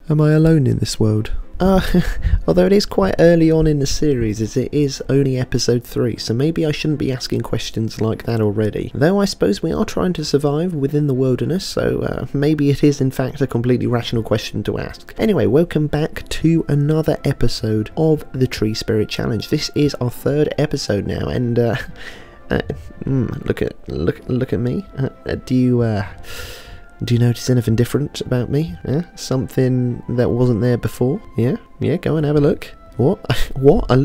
Am I alone in this world? Although it is quite early on in the series, as it is only episode 3, so maybe I shouldn't be asking questions like that already. Though I suppose we are trying to survive within the wilderness, so maybe it is in fact a completely rational question to ask. Anyway, welcome back to another episode of the Tree Spirit Challenge. This is our 3rd episode now, and look at me. Do you notice anything different about me? Yeah? Something that wasn't there before? Yeah, go and have a look. What? What? I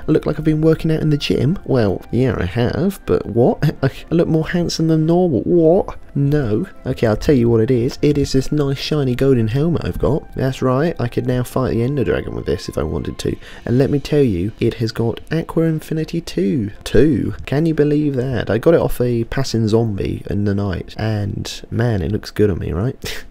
look like I've been working out in the gym? Well, yeah, I have, but what? I look more handsome than normal. What? No. Okay, I'll tell you what it is. It is this nice shiny golden helmet I've got. That's right, I could now fight the Ender Dragon with this if I wanted to. And let me tell you, it has got Aqua Infinity 2. 2? Can you believe that? I got it off a passing zombie in the night, and man, it looks good on me, right?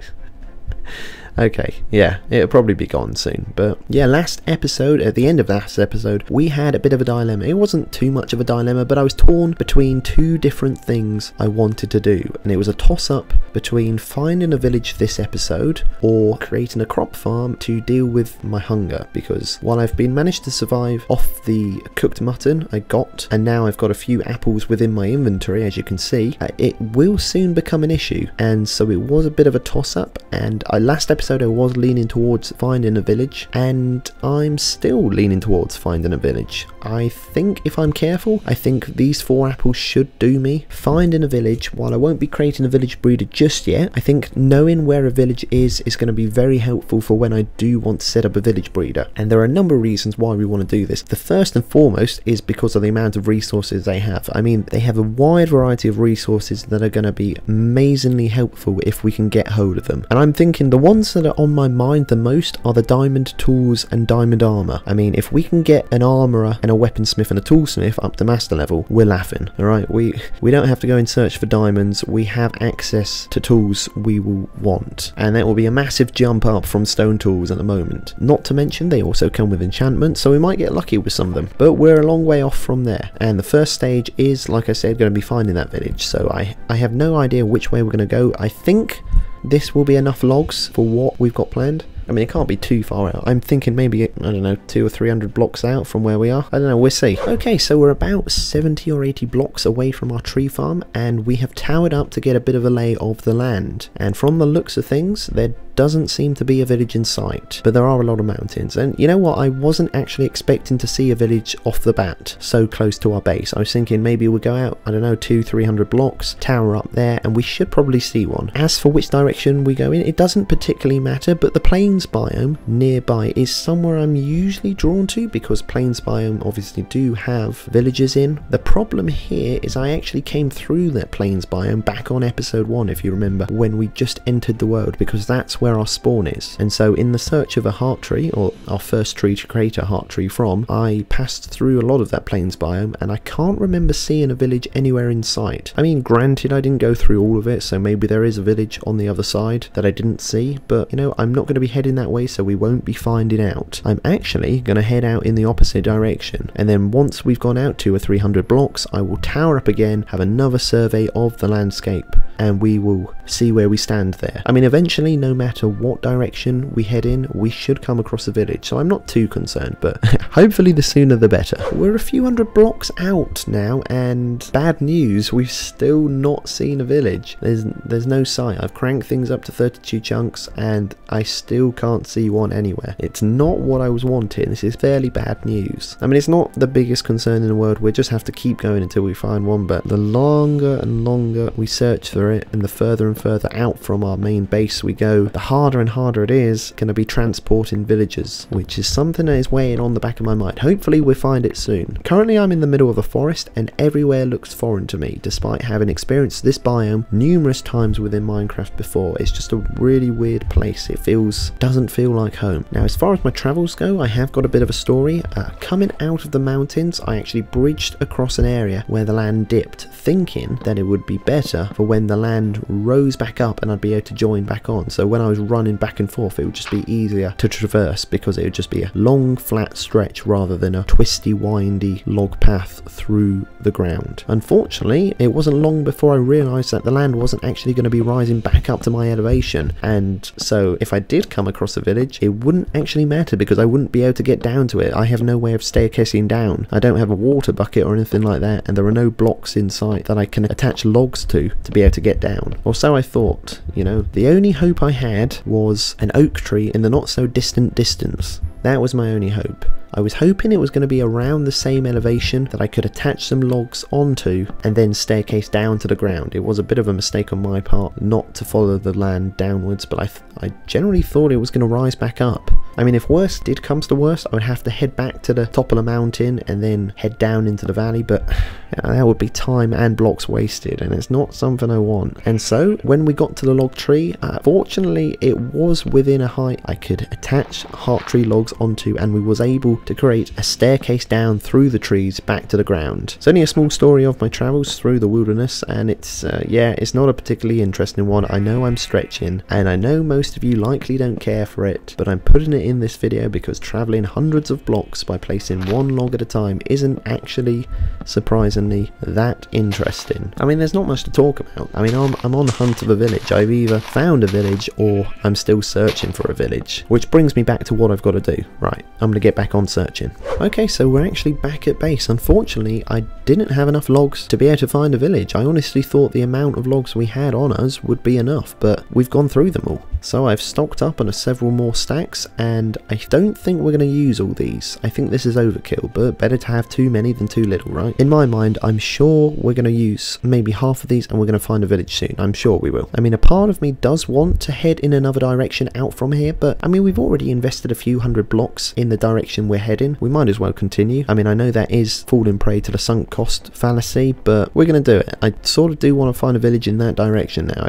Okay, yeah, it'll probably be gone soon, but yeah, last episode, at the end of last episode, we had a bit of a dilemma. It wasn't too much of a dilemma, but I was torn between 2 different things I wanted to do, and it was a toss-up between finding a village this episode or creating a crop farm to deal with my hunger, because while I've been managed to survive off the cooked mutton I got, and now I've got a few apples within my inventory, as you can see, it will soon become an issue, and so it was a bit of a toss-up, and last episode I was leaning towards finding a village, and I'm still leaning towards finding a village. I think if I'm careful, I think these 4 apples should do me. Finding a village, while I won't be creating a village breeder just yet, I think knowing where a village is going to be very helpful for when I do want to set up a village breeder. And there are a number of reasons why we want to do this. The first and foremost is because of the amount of resources they have. I mean, they have a wide variety of resources that are going to be amazingly helpful if we can get hold of them. And I'm thinking the ones that are on my mind the most are the diamond tools and diamond armor. I mean, if we can get an armorer and a weaponsmith and a toolsmith up to master level, we're laughing. Alright, we don't have to go and search for diamonds. We have access to tools we will want, and that will be a massive jump up from stone tools at the moment. Not to mention they also come with enchantments, so we might get lucky with some of them, but we're a long way off from there. And the first stage is, like I said, going to be finding that village, so I have no idea which way we're going to go. I think this will be enough logs for what we've got planned. I mean, it can't be too far out. I'm thinking maybe, I don't know, 200 or 300 blocks out from where we are. I don't know, we'll see. Okay, so we're about 70 or 80 blocks away from our tree farm, and we have towered up to get a bit of a lay of the land. And from the looks of things, there doesn't seem to be a village in sight, but there are a lot of mountains. And you know what, I wasn't actually expecting to see a village off the bat so close to our base. I was thinking maybe we'll go out, I don't know, 200-300 blocks, tower up there, and we should probably see one. As for which direction we go in, it doesn't particularly matter, but the plains biome nearby is somewhere I'm usually drawn to, because plains biome obviously do have villages in. The problem here is I actually came through that plains biome back on episode 1, if you remember, when we just entered the world, because that's where our spawn is. And so in the search of a heart tree, or our first tree to create a heart tree from, I passed through a lot of that plains biome, and I can't remember seeing a village anywhere in sight. I mean, granted, I didn't go through all of it, so maybe there is a village on the other side that I didn't see, but you know, I'm not going to be heading that way, so we won't be finding out. I'm actually going to head out in the opposite direction, and then once we've gone out 200 or 300 blocks, I will tower up again, have another survey of the landscape, and we will see where we stand there. I mean, eventually, no matter what direction we head in, we should come across a village, so I'm not too concerned, but hopefully the sooner the better. We're a few hundred blocks out now, and bad news, we've still not seen a village. There's no sign. I've cranked things up to 32 chunks, and I still can't see one anywhere. It's not what I was wanting. This is fairly bad news. I mean, it's not the biggest concern in the world. We just have to keep going until we find one, but the longer and longer we search for it, and the further and further out from our main base we go, the harder and harder it is going to be transporting villagers, which is something that is weighing on the back of my mind. Hopefully we'll find it soon. Currently I'm in the middle of a forest, and everywhere looks foreign to me, despite having experienced this biome numerous times within Minecraft before. It's just a really weird place. It doesn't feel like home. Now, as far as my travels go, I have got a bit of a story. Coming out of the mountains, I actually bridged across an area where the land dipped, thinking that it would be better for when the land rose back up and I'd be able to join back on. So when I was was running back and forth, it would just be easier to traverse because it would just be a long flat stretch rather than a twisty windy log path through the ground. Unfortunately, it wasn't long before I realised that the land wasn't actually going to be rising back up to my elevation, and so if I did come across a village, it wouldn't actually matter because I wouldn't be able to get down to it. I have no way of staircasing down. I don't have a water bucket or anything like that, and there are no blocks in sight that I can attach logs to be able to get down. Or so I thought, you know. The only hope I had was an oak tree in the not so distant distance. That was my only hope. I was hoping it was going to be around the same elevation that I could attach some logs onto and then staircase down to the ground. It was a bit of a mistake on my part not to follow the land downwards, but I generally thought it was going to rise back up. I mean, if worse did come to the worst, I would have to head back to the top of the mountain and then head down into the valley, but that would be time and blocks wasted, and it's not something I want. And so, when we got to the log tree, fortunately it was within a height I could attach heart tree logs onto, and we was able to create a staircase down through the trees back to the ground. It's only a small story of my travels through the wilderness, and it's not a particularly interesting one. I know I'm stretching, and I know most of you likely don't care for it, but I'm putting it in this video because traveling hundreds of blocks by placing one log at a time isn't actually, surprisingly, that interesting. I mean, there's not much to talk about. I mean, I'm on the hunt of a village. I've either found a village or I'm still searching for a village, which brings me back to what I've got to do. Right, I'm going to get back on searching. Okay, so we're actually back at base. Unfortunately, I didn't have enough logs to be able to find a village. I honestly thought the amount of logs we had on us would be enough, but we've gone through them all. So I've stocked up on several more stacks, and I don't think we're going to use all these. I think this is overkill, but better to have too many than too little, right? In my mind, I'm sure we're going to use maybe half of these and we're going to find a village soon. I'm sure we will. I mean, a part of me does want to head in another direction out from here, but I mean, we've already invested a few hundred blocks in the direction we're heading. We might as well continue. I mean, I know that is falling prey to the sunk cost fallacy, but we're going to do it. I sort of do want to find a village in that direction now.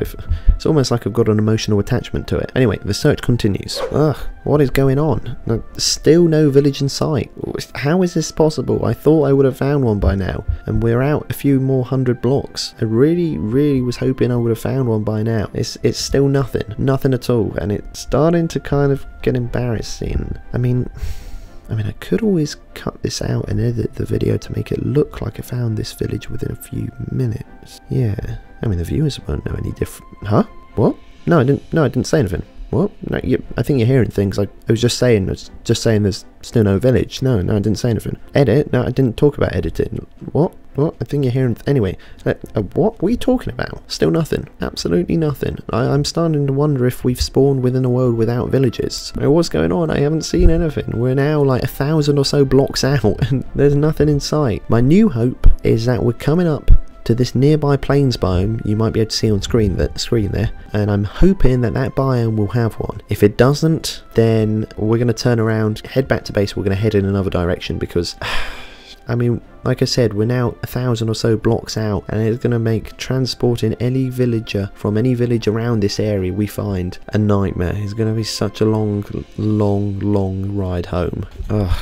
It's almost like I've got an emotional attachment to it. Anyway, the search continues. Ugh, what is going on? Still no village in sight. How is this possible? I thought I would have found one by now, and we're out a few more hundred blocks. I really was hoping I would have found one by now. It's still nothing at all, and it's starting to kind of get embarrassing. I mean, I could always cut this out and edit the video to make it look like I found this village within a few minutes. Yeah, I mean, the viewers won't know any different. Huh? What? No, I didn't say anything. What? No, I think you're hearing things. I was just saying there's still no village. No, I didn't say anything. Edit? No, I didn't talk about editing. What? I think you're hearing... Anyway, what are you talking about? Still nothing. Absolutely nothing. I'm starting to wonder if we've spawned within a world without villages. What's going on? I haven't seen anything. We're now like 1,000 or so blocks out and there's nothing in sight. My new hope is that we're coming up to this nearby plains biome you might be able to see on screen there, and I'm hoping that biome will have one. If it doesn't, then we're going to turn around, head back to base. We're going to head in another direction because I mean, like I said, we're now 1,000 or so blocks out, and it's going to make transporting any villager from any village around this area we find a nightmare. It's going to be such a long ride home. Ugh.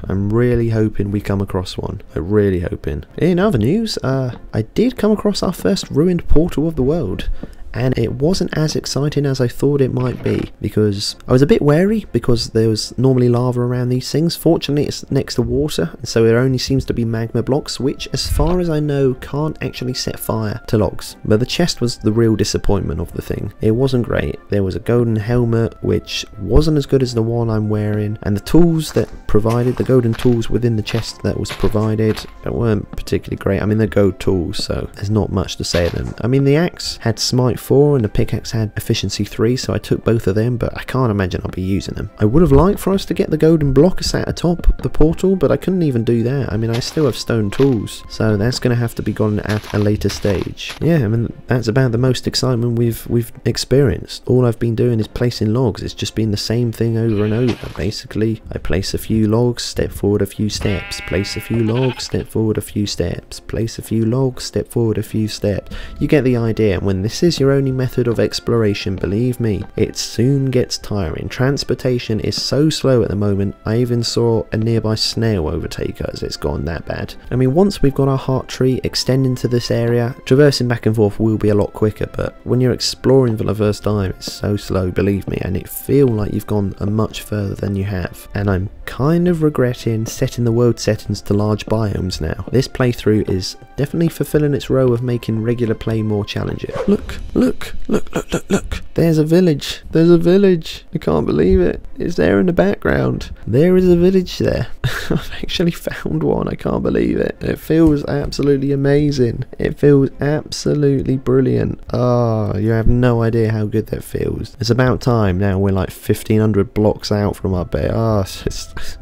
I'm really hoping we come across one. I'm really hoping. In other news, I did come across our first ruined portal of the world, and it wasn't as exciting as I thought it might be, because I was a bit wary because there was normally lava around these things. Fortunately, it's next to water, and so there only seems to be magma blocks, which as far as I know can't actually set fire to logs. But the chest was the real disappointment of the thing. It wasn't great. There was a golden helmet which wasn't as good as the one I'm wearing, and the tools that provided, the golden tools within the chest that was provided, weren't particularly great. I mean, they're gold tools, so there's not much to say of them. I mean, the axe had smite 4 and the pickaxe had efficiency 3, so I took both of them, but I can't imagine I'll be using them. I would have liked for us to get the golden block sat atop the portal, but I couldn't even do that. I mean, I still have stone tools, so that's going to have to be gone at a later stage. Yeah, I mean, that's about the most excitement we've experienced. All I've been doing is placing logs. It's just been the same thing over and over. Basically, I place a few logs, step forward a few steps, place a few logs, step forward a few steps, place a few logs, step forward a few steps. You get the idea. When this is your only method of exploration, believe me, it soon gets tiring. Transportation is so slow at the moment, I even saw a nearby snail overtake us. It's gone that bad. I mean, once we've got our heart tree extending to this area, traversing back and forth will be a lot quicker, but when you're exploring for the first time, it's so slow, believe me, and it feels like you've gone a much further than you have. And I'm kind of regretting setting the world settings to large biomes now. This playthrough is definitely fulfilling its role of making regular play more challenging. Look, look, look, look, look, look. There's a village. There's a village. I can't believe it. It's there in the background. There is a village there. I've actually found one. I can't believe it. It feels absolutely amazing. It feels absolutely brilliant. Oh, you have no idea how good that feels. It's about time now. We're like 1500 blocks out from our base. Oh, it's just...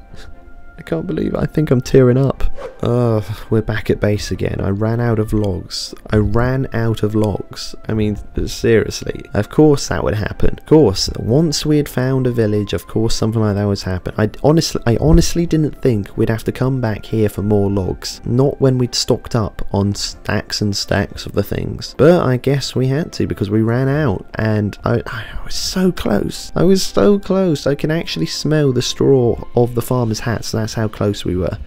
I can't believe it. I think I'm tearing up. We're back at base again. I ran out of logs. I mean, seriously. Of course that would happen. Of course, once we had found a village, of course something like that would happen. I honestly didn't think we'd have to come back here for more logs. Not when we'd stocked up on stacks and stacks of the things. But I guess we had to because we ran out. And I was so close. I was so close. I can actually smell the straw of the farmer's hat. So that's how close we were.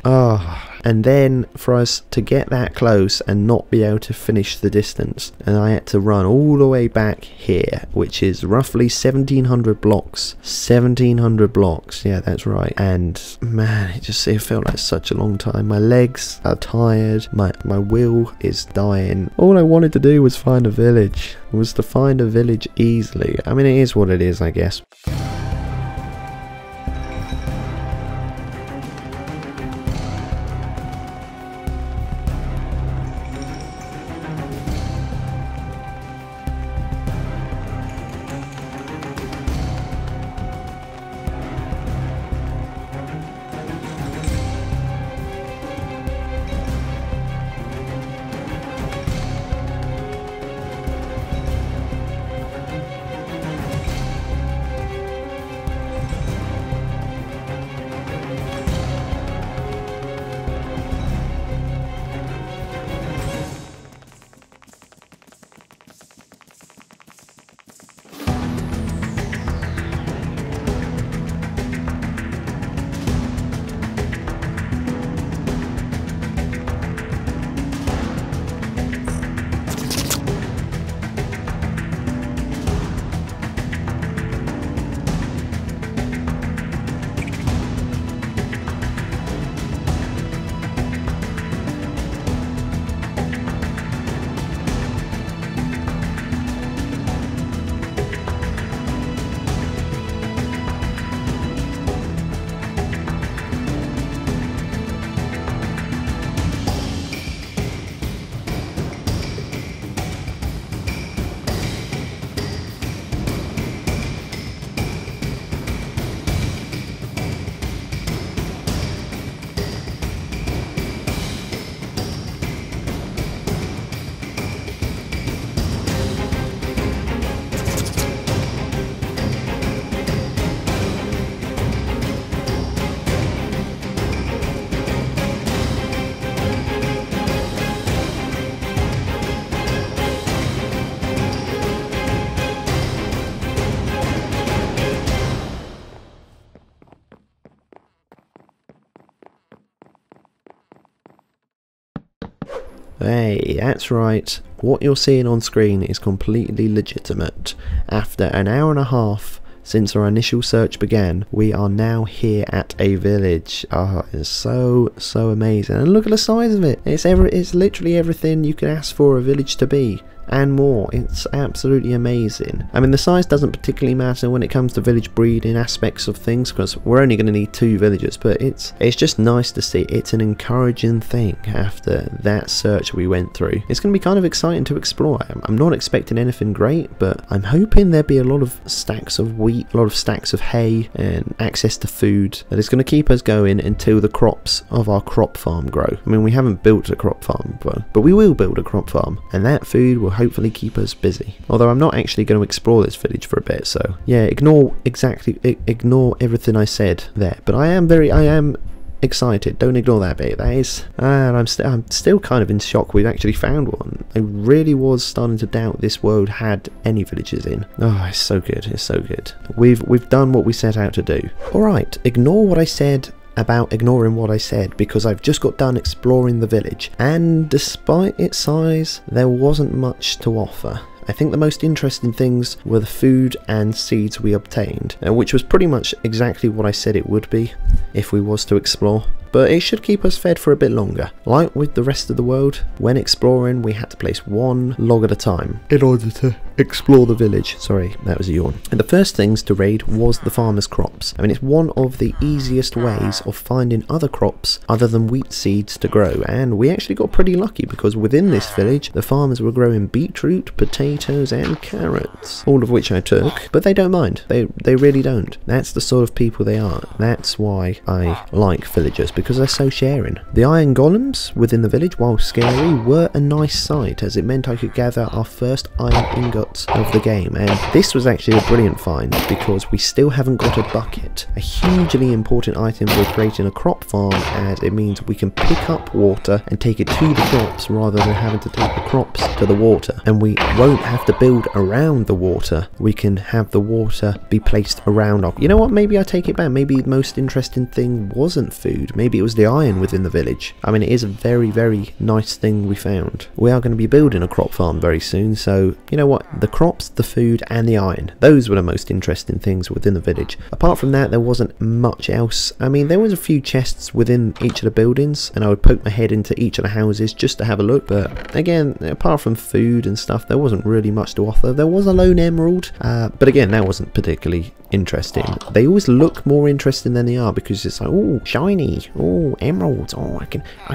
And then for us to get that close and not be able to finish the distance, and I had to run all the way back here, which is roughly 1700 blocks. 1700 blocks, yeah, that's right. And man, it felt like such a long time. My legs are tired, my will is dying. All I wanted to do was find a village. It was to find a village easily. I mean, it is what it is, I guess. Hey, that's right. What you're seeing on screen is completely legitimate. After an hour and a half since our initial search began, we are now here at a village. It's so amazing. And look at the size of it. It's literally everything you could ask for a village to be. And more. It's absolutely amazing. I mean, the size doesn't particularly matter when it comes to village breeding aspects of things, because we're only going to need 2 villagers, but it's just nice to see. It's an encouraging thing after that search we went through. It's going to be kind of exciting to explore. I'm not expecting anything great, but I'm hoping there'll be a lot of stacks of wheat, a lot of stacks of hay, and access to food that is going to keep us going until the crops of our crop farm grow. I mean, we haven't built a crop farm, but we will build a crop farm, and that food will hopefully keep us busy. Although I'm not actually going to explore this village for a bit, so yeah, ignore everything I said there. But I am excited. Don't ignore that bit. That is, and I'm still kind of in shock we've actually found one. I really was starting to doubt this world had any villages in. Oh, it's so good. It's so good. We've done what we set out to do. All right, ignore what I said about ignoring what I said, because I've just got done exploring the village, and despite its size, there wasn't much to offer. I think the most interesting things were the food and seeds we obtained, which was pretty much exactly what I said it would be if we was to explore. But it should keep us fed for a bit longer. Like with the rest of the world, when exploring we had to place one log at a time in order to explore the village. Sorry, that was a yawn. And the first things to raid was the farmer's crops. I mean, it's one of the easiest ways of finding other crops other than wheat seeds to grow, and we actually got pretty lucky because within this village the farmers were growing beetroot, potatoes and carrots, all of which I took, but they don't mind. They really don't. That's the sort of people they are. That's why I like villagers, because they're so sharing. The iron golems within the village, while scary, were a nice sight, as it meant I could gather our first iron ingots of the game, and this was actually a brilliant find because we still haven't got a bucket, a hugely important item for creating a crop farm, as it means we can pick up water and take it to the crops rather than having to take the crops to the water, and we won't have to build around the water. We can have the water be placed around our... You know what, maybe I take it back. Maybe the most interesting thing wasn't food, maybe it was the iron within the village. I mean, it is a very, very nice thing we found. We are going to be building a crop farm very soon, so you know what, the crops, the food and the iron, those were the most interesting things within the village. Apart from that, there wasn't much else. I mean, there was a few chests within each of the buildings, and I would poke my head into each of the houses just to have a look, but again, apart from food and stuff, there wasn't really much to offer. There was a lone emerald, but again, that wasn't particularly interesting. They always look more interesting than they are because it's like, oh, shiny, oh, emeralds, oh, I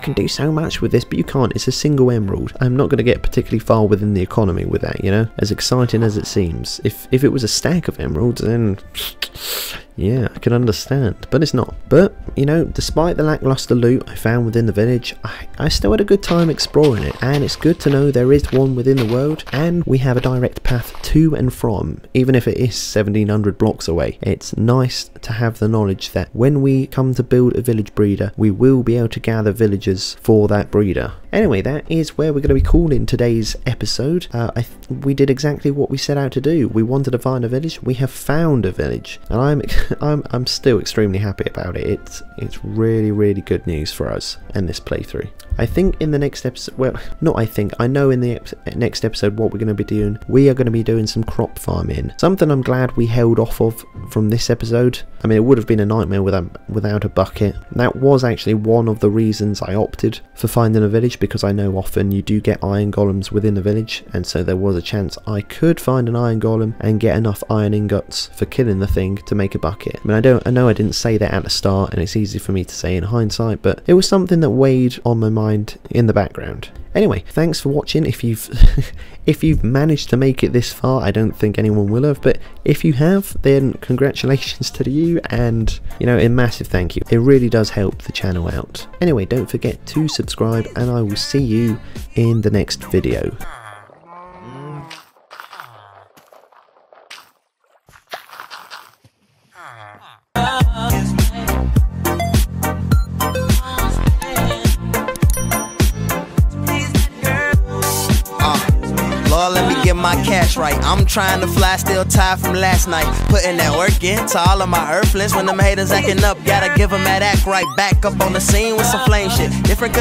can do so much with this, but you can't. It's a single emerald. I'm not going to get particularly far within the economy with that, you know, as exciting as it seems. If it was a stack of emeralds, then yeah, I can understand, but it's not. But, you know, despite the lackluster loot I found within the village, I still had a good time exploring it, and it's good to know there is one within the world, and we have a direct path to and from, even if it is 1700 blocks away. It's nice to have the knowledge that when we come to build a village breeder, we will be able to gather villagers for that breeder. Anyway, that is where we're going to be calling today's episode. We did exactly what we set out to do. We wanted to find a village. We have found a village, and I'm still extremely happy about it. It's really, really good news for us and this playthrough. I think in the next episode, well, not I think, I know in the next episode what we're going to be doing. We are going to be doing some crop farming. Something I'm glad we held off of from this episode. I mean, it would have been a nightmare without a bucket. That was actually one of the reasons I opted for finding a village, because I know often you do get iron golems within the village, and so there was a chance I could find an iron golem and get enough iron ingots for killing the thing to make a bucket. I mean, I know I didn't say that at the start, and it's easy for me to say in hindsight, but it was something that weighed on my mind in the background. Anyway, thanks for watching. If you've managed to make it this far, I don't think anyone will have, but if you have, then congratulations to you, and you know, a massive thank you. It really does help the channel out. Anyway, don't forget to subscribe, and I will see you in the next video. Lord, let me get my cash right. I'm trying to fly, still tired from last night. Putting that work in to all of my earthlings. When them haters acting up, gotta give them that act right. Back up on the scene with some flame shit. Different cause